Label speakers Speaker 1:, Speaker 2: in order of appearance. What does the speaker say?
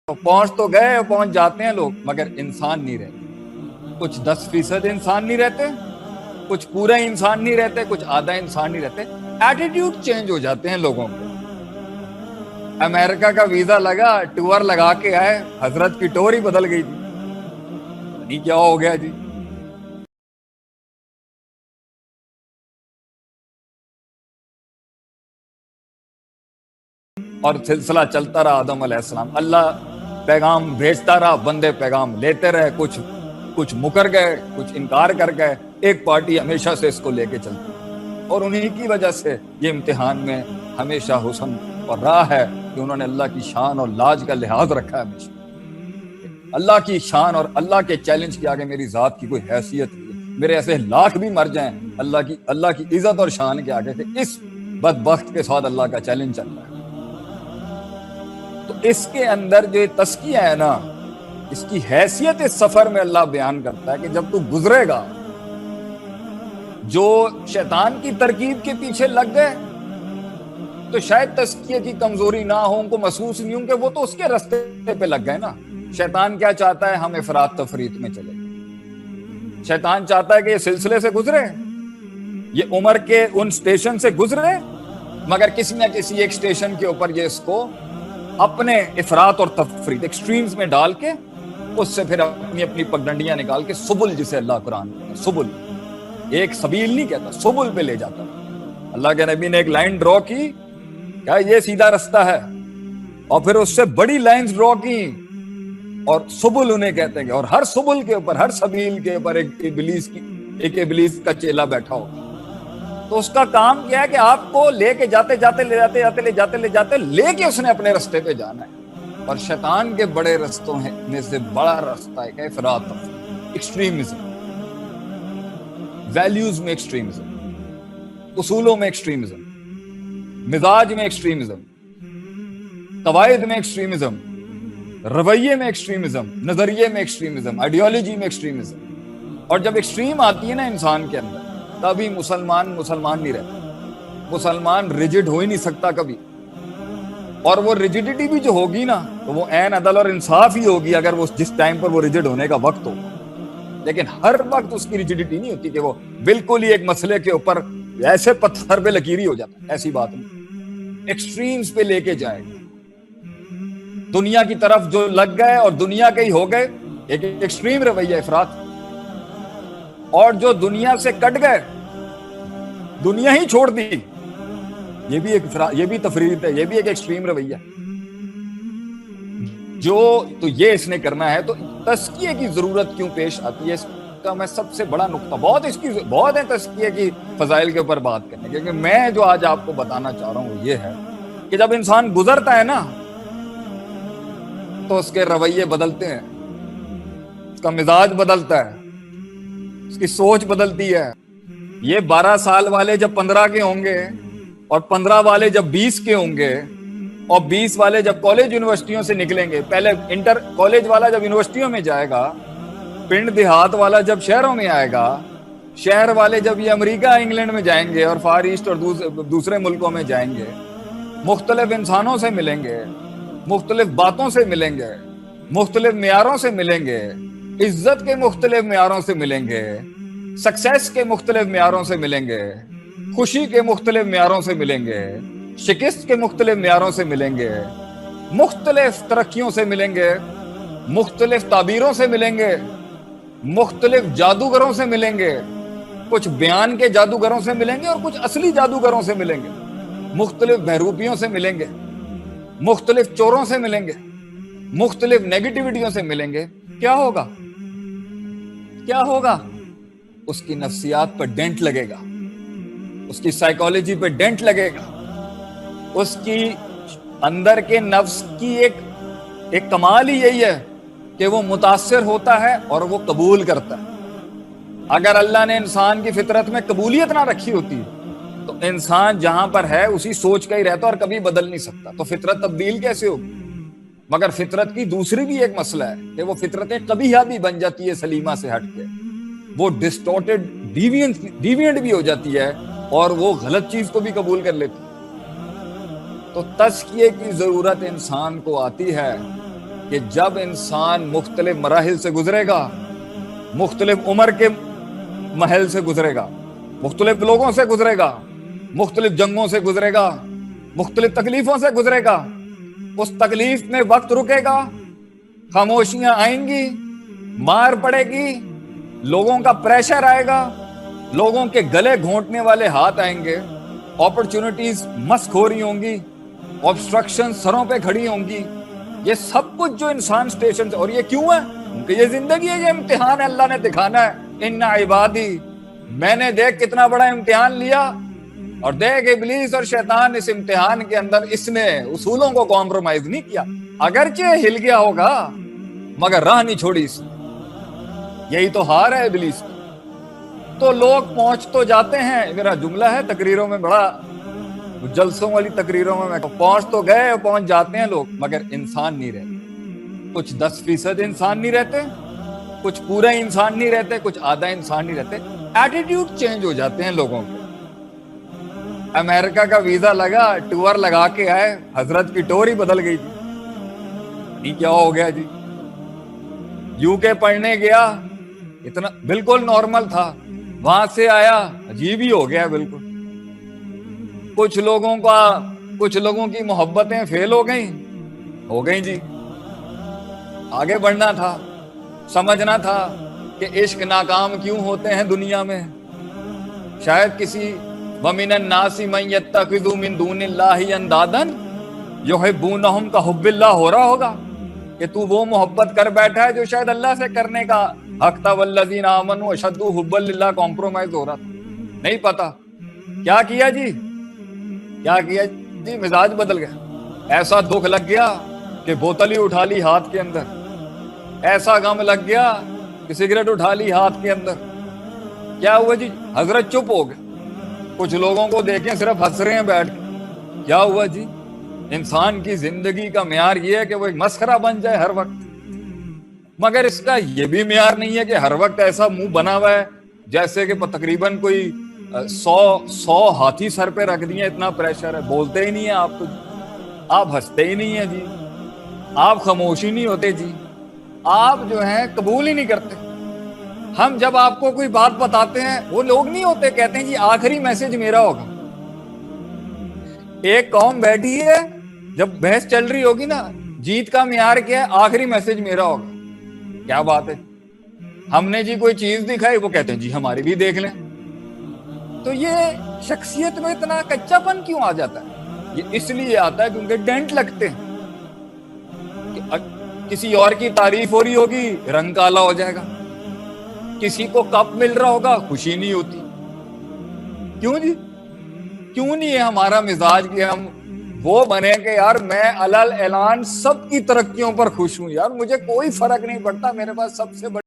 Speaker 1: پہنچ تو گئے، پہنچ جاتے ہیں لوگ، مگر انسان نہیں رہتے۔ کچھ 10% انسان نہیں رہتے، کچھ پورا انسان نہیں رہتے، کچھ آدھا انسان نہیں رہتے۔ ایٹیٹیوڈ چینج ہو جاتے ہیں لوگوں کے۔ امریکہ کا ویزا لگا، ٹور لگا کے آئے، حضرت کی ٹور ہی بدل گئی تھی، نہیں کیا ہو گیا جی۔ اور سلسلہ چلتا رہا آدم علیہ السلام، اللہ پیغام بھیجتا رہا، بندے پیغام لیتے رہے، کچھ مکر گئے، کچھ انکار کر گئے، ایک پارٹی ہمیشہ سے اس کو لے کے چلتی، اور انہی کی وجہ سے یہ امتحان میں ہمیشہ حسن اور راہ ہے کہ انہوں نے اللہ کی شان اور لاج کا لحاظ رکھا ہے۔ ہمیشہ اللہ کی شان اور اللہ کے چیلنج کے آگے میری ذات کی کوئی حیثیت نہیں ہے، میرے ایسے لاکھ بھی مر جائیں اللہ کی عزت اور شان کے آگے، کہ اس بدبخت کے ساتھ اللہ کا چیلنج چل رہا ہے۔ تو اس کے اندر جو تزکیہ ہے نا، اس کی حیثیت اس سفر میں اللہ بیان کرتا ہے کہ جب تو گزرے گا، جو شیطان کی ترکیب کے پیچھے لگ گئے تو شاید تزکیہ کی کمزوری نہ ہو، ان کو محسوس نہیں ہوں کہ وہ تو اس کے راستے پہ لگ گئے نا۔ شیطان کیا چاہتا ہے؟ ہم افراط تفریط میں چلے۔ شیطان چاہتا ہے کہ یہ سلسلے سے گزرے، یہ عمر کے ان سٹیشن سے گزرے، مگر کسی نہ کسی ایک سٹیشن کے اوپر یہ اس کو اپنے افراط اور تفریط ایکسٹریمز میں ڈال کے اس سے پھر اپنی پگڈنڈیاں نکال کے سبل، جسے اللہ قرآن سبل، ایک سبیل نہیں کہتا، سبل پہ لے جاتا۔ اللہ کے نبی نے ایک لائن ڈرا کی، کہا یہ سیدھا رستہ ہے، اور پھر اس سے بڑی لائنز ڈرا کی، اور سبل انہیں کہتے ہیں، اور ہر سبل کے اوپر، ہر سبیل کے اوپر ایک ابلیس کا چیلا بیٹھا ہوگا۔ تو اس کا کام کیا ہے کہ آپ کو لے کے جاتے لے کے اس نے اپنے رستے پہ جانا ہے۔ اور شیطان کے بڑے رستوں میں سے بڑا رستہ ہے کہ افراط تفریط، ایکسٹریمزم، ویلیوز میں ایکسٹریمزم، اصولوں میں ایکسٹریمزم، مزاج میں ایکسٹریمزم، قواعد میں ایکسٹریمزم، رویے میں ایکسٹریمزم، نظریے میں ایکسٹریمزم، آئیڈیالوجی میں ایکسٹریمزم۔ اور جب ایکسٹریم آتی ہے نا انسان کے اندر، تبھی مسلمان نہیں رہتا۔ مسلمان ریجڈ ہو ہی نہیں سکتا کبھی، اور وہ ریجڈیٹی بھی جو ہوگی نا، تو وہ عین عدل اور انصاف ہی ہوگی اگر وہ جس ٹائم پر وہ ریجڈ ہونے کا وقت ہو۔ لیکن ہر وقت اس کی ریجڈیٹی نہیں ہوتی کہ وہ بالکل ہی ایک مسئلے کے اوپر ایسے پتھر پہ لکیری ہو جاتا ہے، ایسی بات نہیں۔ ایکسٹریمز پہ لے کے جائے گا، دنیا کی طرف جو لگ گئے اور دنیا کے ہی ہو گئے، ایک ایکسٹریم رویہ افراط، اور جو دنیا سے کٹ گئے، دنیا ہی چھوڑ دی، یہ بھی تفریط ہے، یہ بھی ایک ایکسٹریم رویہ۔ تو یہ اس نے کرنا ہے۔ تو تزکیے کی ضرورت کیوں پیش آتی ہے، اس کا میں سب سے بڑا نقطہ، بہت ہے تزکیے کی فضائل کے اوپر بات کرنے، کیونکہ میں جو آج آپ کو بتانا چاہ رہا ہوں وہ یہ ہے کہ جب انسان گزرتا ہے نا، تو اس کے رویے بدلتے ہیں، اس کا مزاج بدلتا ہے، اس کی سوچ بدلتی ہے۔ یہ 12 سال والے جب 15 کے ہوں گے، اور 15 والے جب 20 کے ہوں گے، اور 20 والے جب کالج یونیورسٹیوں سے نکلیں گے، پہلے انٹر کالج والا جب یونیورسٹیوں میں جائے گا، پنڈ دیہات والا جب شہروں میں آئے گا، شہر والے جب یہ امریکہ انگلینڈ میں جائیں گے اور فار ایسٹ اور دوسرے ملکوں میں جائیں گے، مختلف انسانوں سے ملیں گے، مختلف باتوں سے ملیں گے، مختلف معیاروں سے ملیں گے، عزت کے مختلف معیاروں سے ملیں گے، سکسیس کے مختلف معیاروں سے ملیں گے، خوشی کے مختلف معیاروں سے ملیں گے، شکست کے مختلف معیاروں سے ملیں گے، مختلف ترقیوں سے ملیں گے، مختلف تعبیروں سے ملیں گے، مختلف جادوگروں سے ملیں گے، کچھ بیان کے جادوگروں سے ملیں گے اور کچھ اصلی جادوگروں سے ملیں گے، مختلف بہروپیوں سے ملیں گے، مختلف چوروں سے ملیں گے، مختلف نیگیٹیوٹیوں سے ملیں گے۔ کیا ہوگا؟ اس کی نفسیات پر ڈینٹ لگے گا، اس کی سائیکالوجی پہ ڈینٹ لگے گا، اس کی اندر کے نفس کی ایک کمال ہی یہی ہے کہ وہ متاثر ہوتا ہے اور وہ قبول کرتا ہے۔ اگر اللہ نے انسان کی فطرت میں قبولیت نہ رکھی ہوتی تو انسان جہاں پر ہے اسی سوچ کا ہی رہتا اور کبھی بدل نہیں سکتا، تو فطرت تبدیل کیسے ہوگی؟ مگر فطرت کی دوسری بھی ایک مسئلہ ہے کہ وہ فطرتیں قبیحہ بھی بن جاتی ہے، سلیمہ سے ہٹ کے وہ ڈسٹورٹڈ ڈیوینٹ بھی ہو جاتی ہے، اور وہ غلط چیز کو بھی قبول کر لیتی ہے۔ تو تزکیے کی ضرورت انسان کو آتی ہے کہ جب انسان مختلف مراحل سے گزرے گا، مختلف عمر کے محل سے گزرے گا، مختلف لوگوں سے گزرے گا، مختلف جنگوں سے گزرے گا، مختلف تکلیفوں سے گزرے گا، اس تکلیف میں وقت رکے گا، خاموشیاں آئیں گی، مار پڑے گی، لوگوں کا پریشر آئے گا، لوگوں کے گلے گھونٹنے والے ہاتھ آئیں گے، اپرچونٹیز مسک ہو رہی ہوں گی، آبسٹرکشن سروں پہ کھڑی ہوں گی، یہ سب کچھ جو انسان سٹیشن سے، اور یہ کیوں ہے؟ کیونکہ یہ زندگی ہے، یہ امتحان ہے، اللہ نے دکھانا ہے، ان عبادی، میں نے دیکھ کتنا بڑا امتحان لیا، اور دیکھ ابلیس اور شیطان اس امتحان کے اندر اس نے اصولوں کو کمپرومائز نہیں کیا، اگرچہ ہل گیا ہوگا مگر راہ نہیں چھوڑی اس نے، یہی تو ہار ہے ابلیس کی۔ تو لوگ پہنچ تو جاتے ہیں، میرا جملہ ہے تقریروں میں، بڑا جلسوں والی تقریروں میں پہنچ تو گئے، پہنچ جاتے ہیں لوگ، مگر انسان نہیں رہتے، کچھ 10% انسان نہیں رہتے، کچھ پورا انسان نہیں رہتے، کچھ آدھا انسان نہیں رہتے، ایٹیٹیوڈ چینج ہو جاتے ہیں لوگوں کے۔ امریکہ کا ویزا لگا، ٹور لگا کے آئے، حضرت کی ٹور ہی بدل گئی تھی، نہیں کیا ہو گیا جی؟ یو کے پڑھنے گیا، اتنا بالکل نارمل تھا، وہاں سے آیا عجیب ہی ہو گیا بالکل، کچھ لوگوں کی محبتیں فیل ہو گئیں جی، آگے بڑھنا تھا، سمجھنا تھا کہ عشق ناکام کیوں ہوتے ہیں دنیا میں، شاید کسی وَمِنَ النَّاسِ مَن يَتَّخِذُ مِن دُونِ اللَّهِ أَندَادًا يُحِبُّونَهُمْ كَحُبِّ اللَّهِ ہو رہا ہوگا کہ تو وہ محبت کر بیٹھا ہے جو شاید اللہ سے کرنے کا حق تھا، وَالَّذِينَ آمَنُوا أَشَدُّ حُبًّا لِلَّهِ کمپرومائز ہو رہا تھا، نہیں پتا کیا کیا جی، مزاج بدل گیا، ایسا دکھ لگ گیا کہ بوتل ہی اٹھا لی ہاتھ کے اندر، ایسا غم لگ گیا کہ سگریٹ اٹھا لی ہاتھ کے اندر، کیا ہوا جی؟ حضرت چپ ہو گئے، کچھ لوگوں کو دیکھیں صرف ہنس رہے ہیں بیٹھ کے، کیا ہوا جی؟ انسان کی زندگی کا معیار یہ ہے کہ وہ ایک مسخرہ بن جائے ہر وقت، مگر اس کا یہ بھی معیار نہیں ہے کہ ہر وقت ایسا منہ بنا ہوا ہے جیسے کہ تقریباً کوئی 100 ہاتھی سر پہ رکھ دیے، اتنا پریشر ہے، بولتے ہی نہیں ہیں آپ تو، آپ ہنستے ہی نہیں ہیں جی، آپ خاموش ہی نہیں ہوتے جی، آپ جو ہیں قبول ہی نہیں کرتے۔ ہم جب آپ کو کوئی بات بتاتے ہیں، وہ لوگ نہیں ہوتے کہتے ہیں جی آخری میسج میرا ہوگا، ایک قوم بیٹھی ہے، جب بحث چل رہی ہوگی نا، جیت کا معیار کیا ہے؟ آخری میسج میرا ہوگا، کیا بات ہے؟ ہم نے جی کوئی چیز دکھائی، وہ کہتے ہیں جی ہماری بھی دیکھ لیں، تو یہ شخصیت میں اتنا کچا پن کیوں آ جاتا ہے؟ یہ اس لیے آتا ہے کیونکہ ڈینٹ لگتے ہیں، کسی اور کی تعریف ہو رہی ہوگی رنگ کالا ہو جائے گا، کسی کو کپ مل رہا ہوگا خوشی نہیں ہوتی، کیوں جی؟ کیوں نہیں ہے ہمارا مزاج کہ ہم وہ بنے کہ یار میں علل اعلان سب کی ترقیوں پر خوش ہوں، یار مجھے کوئی فرق نہیں پڑتا، میرے پاس سب سے بڑی